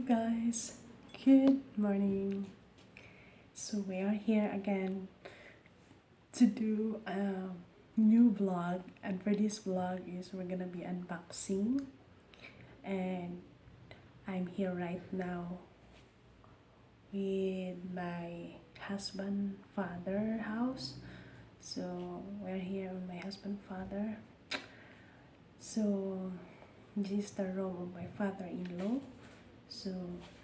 guys, good morning. So we are here again to do a new vlog, and for this vlog is we're gonna be unboxing, and I'm here right now with my husband father house. So we're here with my husband father. So this is the room of my father-in-law. So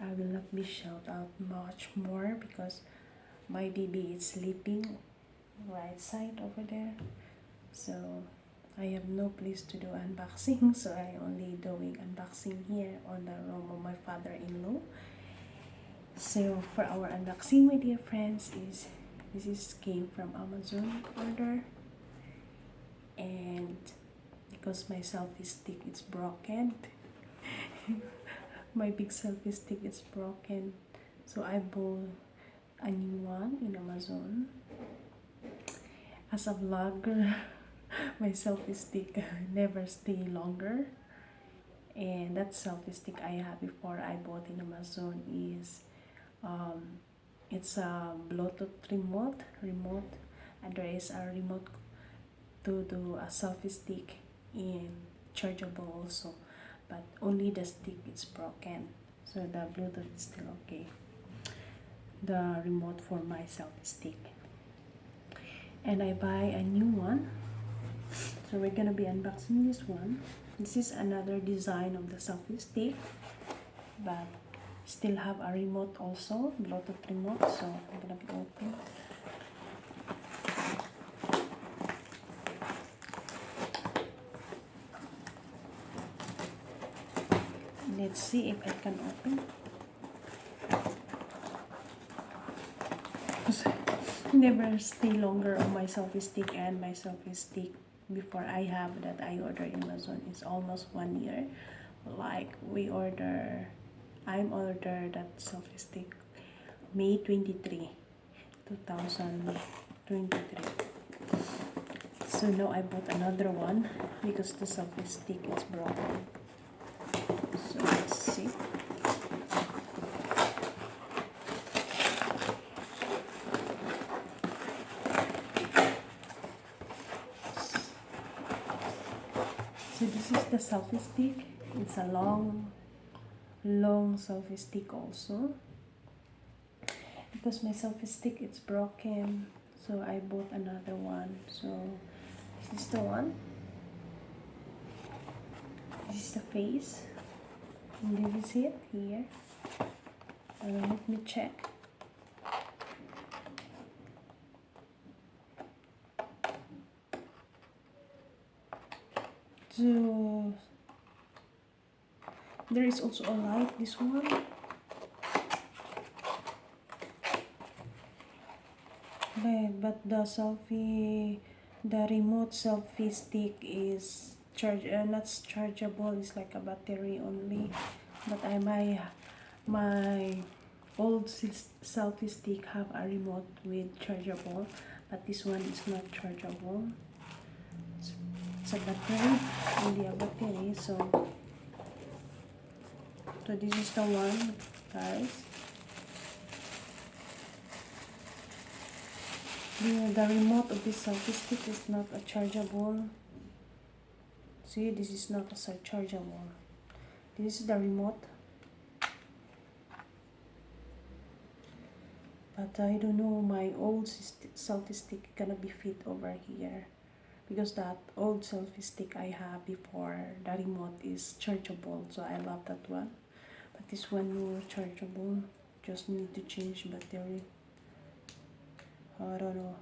I will not be shout out much more because my baby is sleeping right side over there. So I have no place to do unboxing, so I only doing unboxing here on the room of my father-in-law. So for our unboxing, my dear friends, is this is came from Amazon order, and because my selfie stick is broken, my big selfie stick is broken, so I bought a new one in Amazon. As a vlogger, my selfie stick never stay longer, and that selfie stick I have before I bought in Amazon is it's a Bluetooth remote, and there is a remote to do a selfie stick in chargeable also, but only the stick is broken, so the Bluetooth is still okay. The remote for my selfie stick, and I buy a new one. So we're gonna be unboxing this one. This is another design of the selfie stick, but still have a remote also, Bluetooth remote. So I'm gonna be open. Let's see if I can open. Never stay longer on my selfie stick, and my selfie stick before I have that I order in Amazon is almost 1 year. Like I'm ordered that selfie stick May 23, 2023. So now I bought another one because the selfie stick is broken. So let's see. So this is the selfie stick. It's a long selfie stick also. Because my selfie stick is broken, so I bought another one. So this is the one. This is the face. And this is it here. Let me check. So there is also a light, this one. But the remote selfie stick is not chargeable. It's like a battery only. But my old selfie stick have a remote with chargeable, but this one is not chargeable. It's a battery, only a battery. So this is the one, guys. The remote of this selfie stick is not a chargeable. See, this is not a chargeable. This is the remote. But I don't know, my old selfie stick gonna be fit over here, because that old selfie stick I have before, the remote is chargeable, so I love that one. But this one no chargeable, just need to change battery. I don't know.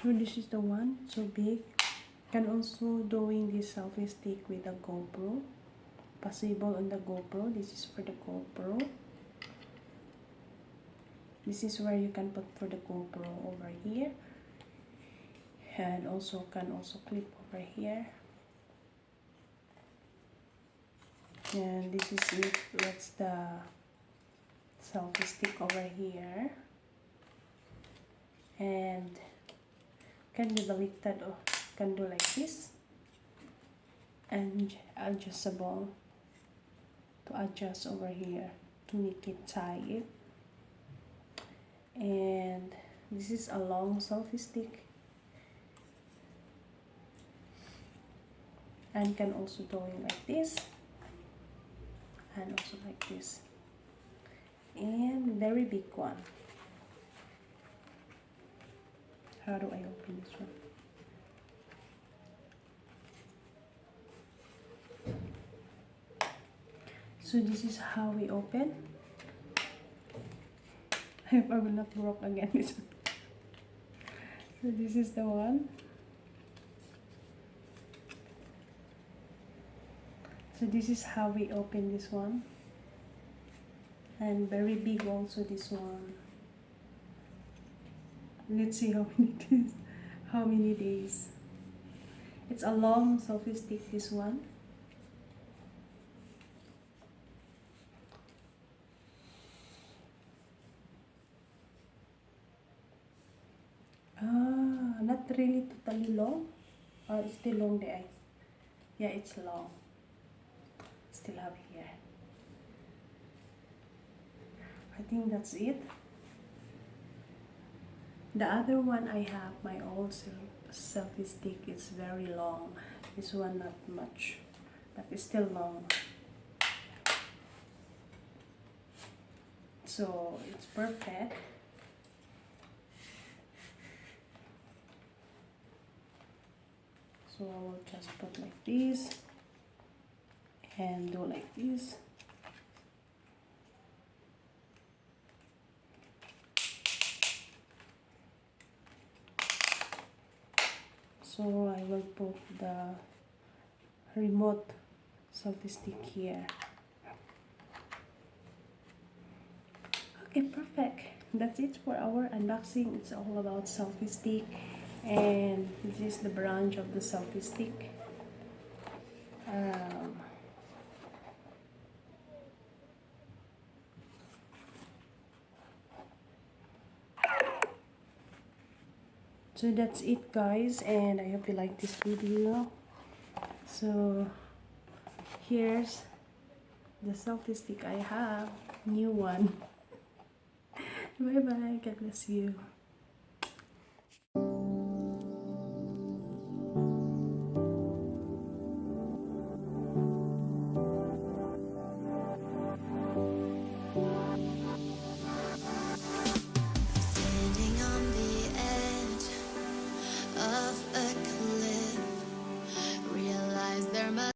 So this is the one, so big. Can also doing this selfie stick with a GoPro. Possible on the GoPro. This is for the GoPro. This is where you can put for the GoPro over here, and also can also clip over here. And this is it. That's the selfie stick over here. And can be baliktad, or can do like this, and adjustable to adjust over here to make it tie it. And this is a long selfie stick, and can also do it like this and also like this, and very big one. How do I open this one? So this is how we open. I hope I will not broke again this one. So this is the one. So this is how we open this one. And very big also this one. Let's see how many days. How many days. It's a long selfie stick, this one. Not really totally long. It's still long there. Yeah, it's long. Still have here. I think that's it. The other one I have, my old selfie stick, is very long. This one not much, but it's still long. So it's perfect. So I will just put like this and do like this. So I will put the remote selfie stick here. Okay, perfect. That's it for our unboxing. It's all about selfie stick, and this is the branch of the selfie stick. So that's it, guys, and I hope you like this video. So here's the selfie stick I have, new one. Bye bye, God bless you.